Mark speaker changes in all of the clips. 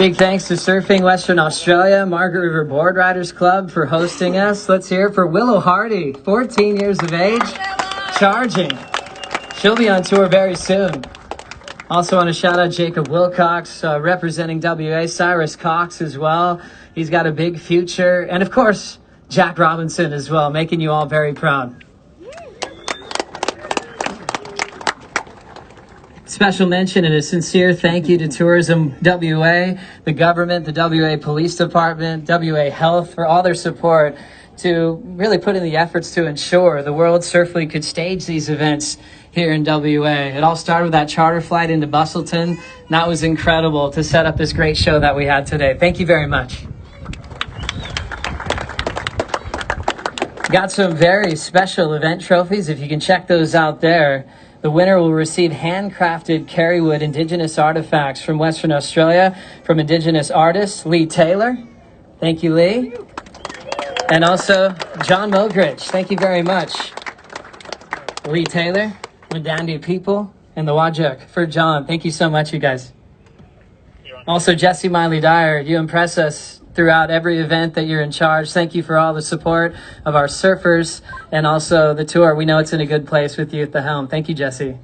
Speaker 1: Big thanks to Surfing Western Australia, Margaret River Board Riders Club for hosting us. Let's hear it for Willow Hardy, 14 years of age, charging. She'll be on tour very soon. Also want to shout out Jacob Wilcox, representing WA, Cyrus Cox as well. He's got a big future. And of course, Jack Robinson as well, making you all very proud. Special mention and a sincere thank you to Tourism WA, the government, the WA Police Department, WA Health for all their support to really put in the efforts to ensure the World Surf League could stage these events here in WA. It all started with that charter flight into Busselton, and that was incredible to set up this great show that we had today. Thank you very much. Got some very special event trophies, if you can check those out there. The winner will receive handcrafted Kerrywood Indigenous artifacts from Western Australia from Indigenous artist Lee Taylor. Thank you, Lee. And also John Mogridge. Thank you very much. Lee Taylor, Windandi people, and the Wajak for John. Thank you so much, you guys. Also, Jesse Miley Dyer, you impress us throughout every event that you're in charge. Thank you for all the support of our surfers and also the tour. We know it's in a good place with you at the helm. Thank you, Jesse.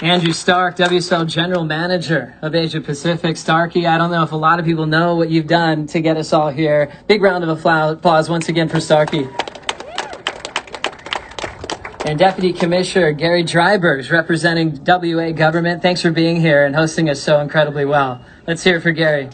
Speaker 1: Andrew Stark, WSL General Manager of Asia Pacific. Starkey, I don't know if a lot of people know what you've done to get us all here. Big round of applause once again for Starkey. And Deputy Commissioner Gary Drybergs, representing WA government. Thanks for being here and hosting us so incredibly well. Let's hear it for Gary.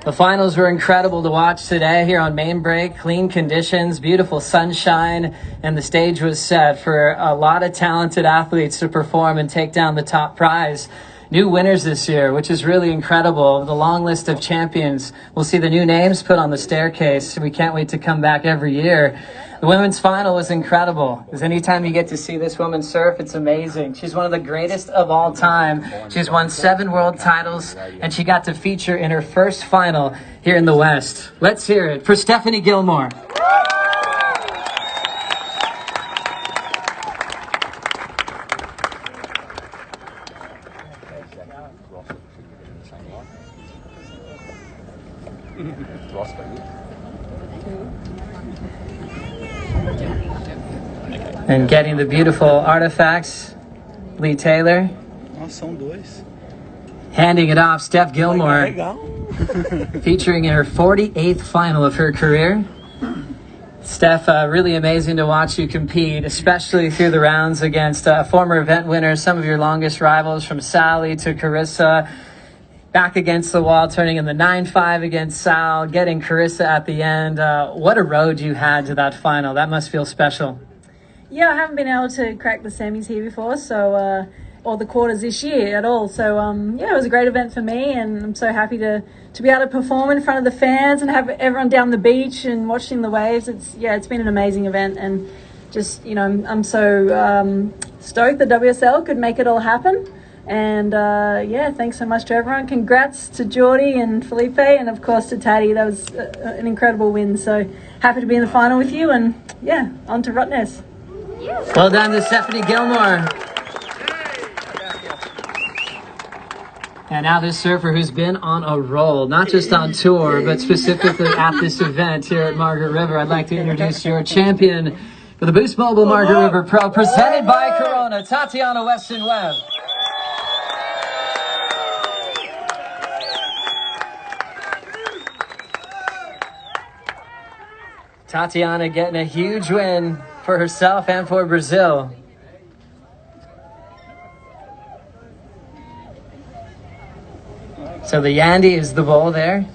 Speaker 1: The finals were incredible to watch today here on Main Break. Clean conditions, beautiful sunshine, and the stage was set for a lot of talented athletes to perform and take down the top prize. New winners this year, which is really incredible. The long list of champions. We'll see the new names put on the staircase. We can't wait to come back every year. The women's final was incredible. Because anytime you get to see this woman surf, it's amazing. She's one of the greatest of all time. She's won 7 world titles, and she got to feature in her first final here in the West. Let's hear it for Stephanie Gilmore. And getting the beautiful artifacts, Lee Taylor. Handing it off, Steph Gilmore. Featuring in her 48th final of her career. Steph, really amazing to watch you compete, especially through the rounds against former event winners, some of your longest rivals from Sally to Carissa. Back against the wall, turning in the 9-5 against Sal, getting Carissa at the end. What a road you had to that final. That must feel special.
Speaker 2: Yeah, I haven't been able to crack the semis here before, so or the quarters this year at all. So yeah, it was a great event for me, and I'm so happy to be able to perform in front of the fans and have everyone down the beach and watching the waves. It's been an amazing event, and just I'm so stoked that WSL could make it all happen. And yeah, thanks so much to everyone. Congrats to Geordie and Felipe, and of course to Tati. That was an incredible win. So happy to be in the final with you, and yeah, on to Rottnest.
Speaker 1: Well done to Stephanie Gilmore. And now this surfer who's been on a roll, not just on tour, but specifically at this event here at Margaret River. I'd like to introduce your champion for the Boost Mobile Margaret River Pro, presented by Corona, Tatiana Weston-Webb. Tatiana getting a huge win for herself and for Brazil. So the Yandy is the bowl there.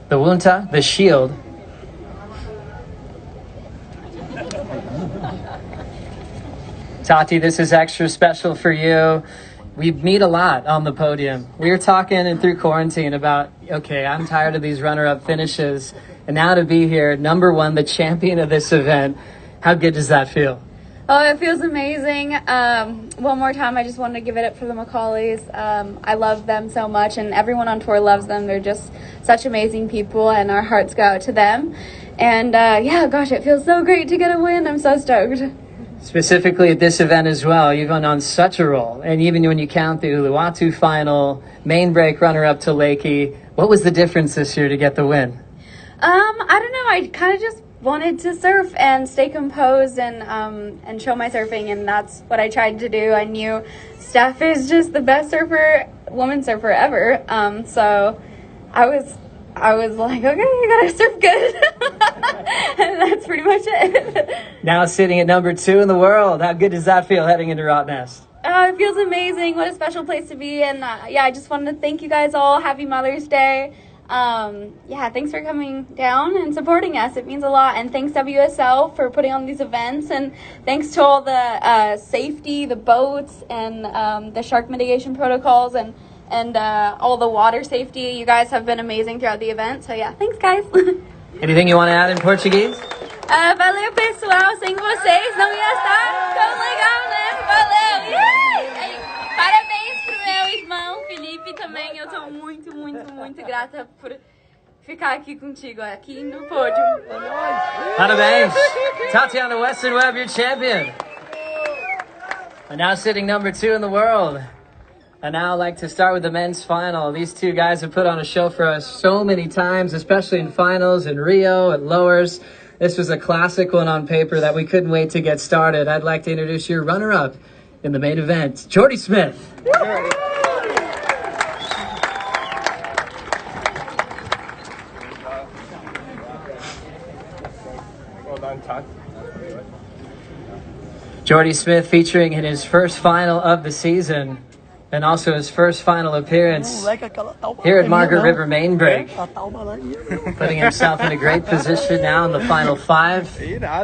Speaker 1: The Wunta, the shield. Tati, this is extra special for you. We meet a lot on the podium. We were talking and through quarantine about, okay, I'm tired of these runner-up finishes. And now to be here, number one, the champion of this event, how good does that feel?
Speaker 3: Oh, it feels amazing. One more time, I just wanted to give it up for the Macaulays. I love them so much, and everyone on tour loves them. They're just such amazing people, and our hearts go out to them. And yeah, gosh, it feels so great to get a win. I'm so stoked.
Speaker 1: Specifically at this event as well, you've been on such a roll. And even when you count the Uluwatu final, main break runner-up to Lakey, what was the difference this year to get the win?
Speaker 3: I don't know. I kind of just wanted to surf and stay composed and show my surfing, and that's what I tried to do. I knew Steph is just the best woman surfer ever. So I was like, okay, I gotta surf good. And that's pretty much it.
Speaker 1: Now sitting at number 2 in the world, how good does that feel heading into Rottnest?
Speaker 3: It feels amazing. What a special place to be. And I just wanted to thank you guys all. Happy Mother's Day. Thanks for coming down and supporting us. It means a lot. And thanks WSL for putting on these events. And thanks to all the safety, the boats, and the shark mitigation protocols, and all the water safety. You guys have been amazing throughout the event. So thanks guys.
Speaker 1: Anything you want to add in Portuguese?
Speaker 3: Valeu pessoal, sem vocês não ia estar tão legal, né? Valeu! Yay! Parabéns pro meu irmão Felipe também. Eu tô muito, muito, muito grata por ficar aqui contigo, aqui no pódio.
Speaker 1: Parabéns! Tatiana Weston-Webb, your champion. And now sitting number 2 in the world. And now I'd like to start with the men's final. These two guys have put on a show for us so many times, especially in finals, in Rio, at lowers. This was a classic one on paper that we couldn't wait to get started. I'd like to introduce your runner-up in the main event, Jordy Smith.
Speaker 4: Well done, Todd.
Speaker 1: Jordy Smith featuring in his first final of the season, and also his first final appearance here at Margaret River Main Break. Putting himself in a great position now in the final 5.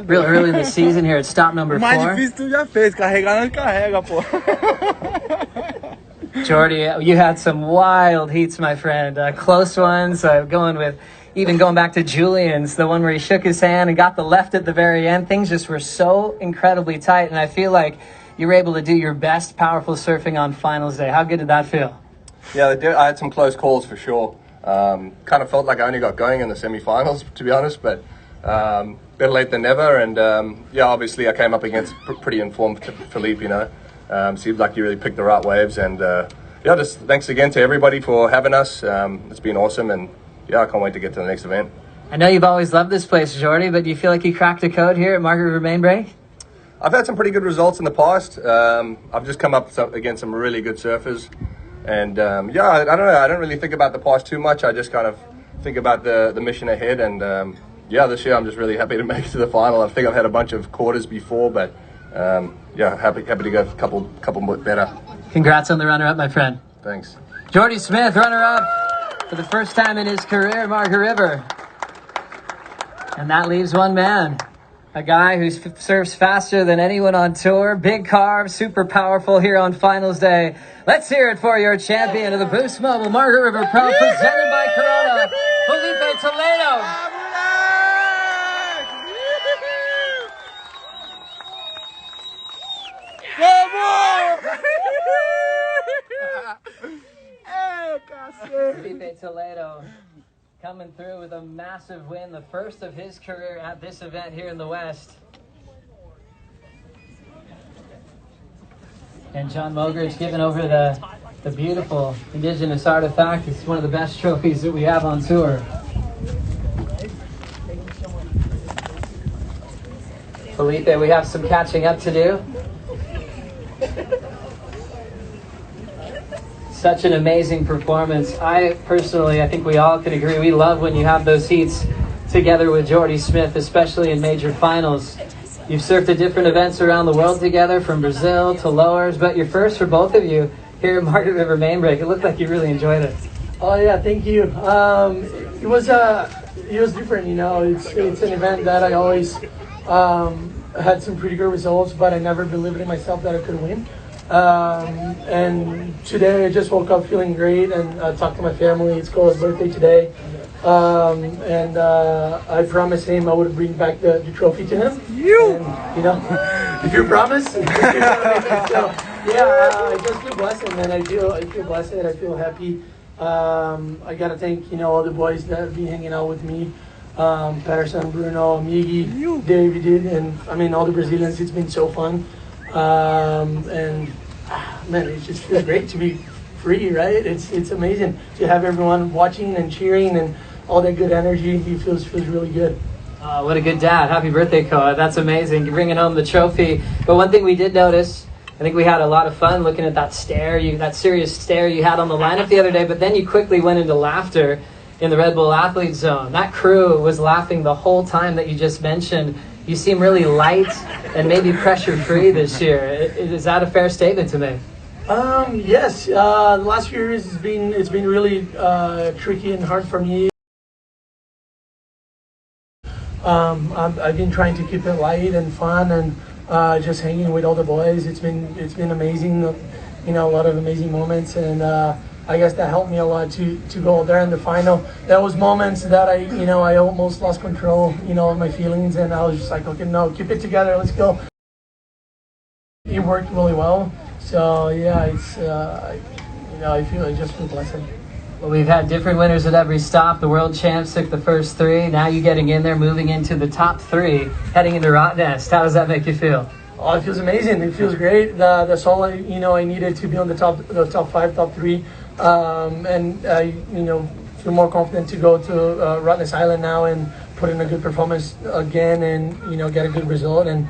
Speaker 1: Real early in the season here at stop number 4. Jordy, you had some wild heats, my friend. Close ones, going back to Julian's, the one where he shook his hand and got the left at the very end. Things just were so incredibly tight, and I feel like you were able to do your best powerful surfing on finals day. How good did that feel?
Speaker 4: Yeah, I had some close calls for sure. Kind of felt like I only got going in the semi-finals, to be honest, but better late than never. And obviously I came up against pretty informed Filipe, seemed like you really picked the right waves. And just thanks again to everybody for having us. It's been awesome, and I can't wait to get to the next event.
Speaker 1: I know you've always loved this place, Jordy, but do you feel like you cracked a code here at Margaret River Main Break?
Speaker 4: I've had some pretty good results in the past. I've just come up against some really good surfers. And I don't know. I don't really think about the past too much. I just kind of think about the mission ahead. And this year I'm just really happy to make it to the final. I think I've had a bunch of quarters before, but happy to go a couple more better.
Speaker 1: Congrats on the runner-up, my friend.
Speaker 4: Thanks.
Speaker 1: Jordy Smith, runner-up for the first time in his career at Margaret River. And that leaves one man. A guy who surfs faster than anyone on tour. Big carve, super powerful here on finals day. Let's hear it for your champion of the Boost Mobile Margaret River Pro, presented by Corona, Filipe Toledo. Filipe Toledo coming through with a massive win, the first of his career at this event here in the West. And John Mogridge giving over the beautiful Indigenous artifact. It's one of the best trophies that we have on tour. Filipe, we have some catching up to do. Such an amazing performance. I think we all can agree, we love when you have those heats together with Jordy Smith, especially in major finals. You've surfed at different events around the world together, from Brazil to lowers, but your first for both of you here at Margaret River Main Break. It looked like you really enjoyed it.
Speaker 5: Oh yeah, thank you. It was different, It's an event that I always had some pretty good results, but I never believed in myself that I could win. And today I just woke up feeling great, and talked to my family. It's Cole's birthday today, and I promised him I would bring back the trophy to him. And, if you promise. So, I just feel blessed, man. I feel blessed. I feel happy. I gotta thank all the boys that have been hanging out with me Patterson, Bruno, Migi, David, and I mean all the Brazilians. It's been so fun, and man, it just feels great to be free, right? It's amazing to have everyone watching and cheering and all that good energy. It feels really good.
Speaker 1: What a good dad. Happy birthday, Koa. That's amazing. You're bringing home the trophy. But one thing we did notice, I think we had a lot of fun looking at that that serious stare you had on the lineup the other day, but then you quickly went into laughter in the Red Bull Athlete Zone. That crew was laughing the whole time that you just mentioned. You seem really light and maybe pressure-free this year. Is that a fair statement to make?
Speaker 5: Yes. The last few years it's been really tricky and hard for me. I've been trying to keep it light and fun and just hanging with all the boys. It's been amazing. A lot of amazing moments, and I guess that helped me a lot to go there in the final. There was moments that I almost lost control, of my feelings, and I was just like, okay, no, keep it together, let's go. It worked really well. So yeah, it's I just feel blessed.
Speaker 1: Well, we've had different winners at every stop. The world champs took the first 3. Now you getting in there, moving into the top 3, heading into Rottnest. How does that make you feel?
Speaker 5: Oh, it feels amazing. It feels great. That's all I needed to be on the top 5, top 3, and I feel more confident to go to Rottnest Island now and put in a good performance again, and get a good result and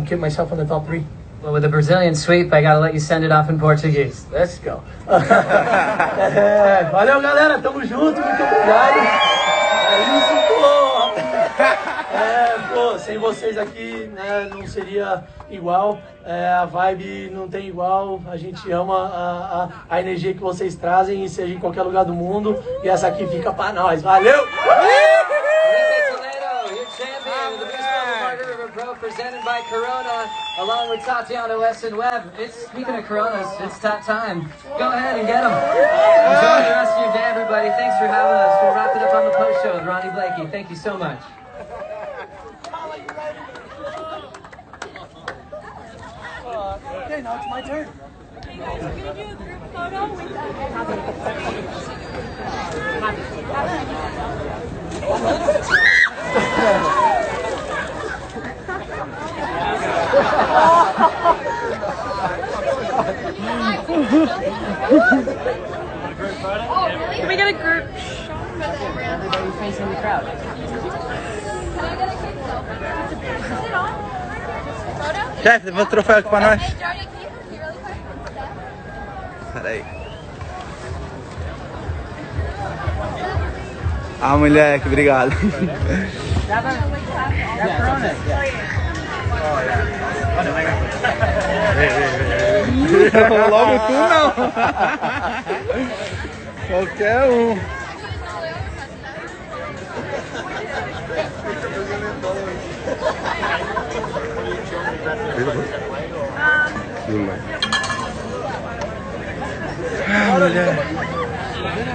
Speaker 5: keep myself on the top 3.
Speaker 1: Well, with the Brazilian sweep, I gotta let you send it off in Portuguese.
Speaker 5: Let's go. Valeu, galera. Tamo junto. Muito obrigado. É isso, pô. Sem vocês aqui, né, não seria igual. A vibe não tem igual. A gente ama a energia que vocês trazem, e seja em qualquer lugar do mundo. E essa aqui fica pra nós. Valeu!
Speaker 1: Presented by Corona, along with Tatiana Weston-Webb. Speaking of Coronas, it's that time. Go ahead and get them. Enjoy the rest of your day, everybody. Thanks for having us. We'll wrap it up on the post show with Ronnie Blakey. Thank you so much.
Speaker 5: Okay, now it's my turn.
Speaker 3: Can you do a group photo with
Speaker 2: Can we get a group shot with everybody facing the crowd?
Speaker 6: Chefe, levanta o troféu aqui pra nós. Peraí. Ah, moleque, obrigado. Logo tu não. Qualquer um. Ah, mulher.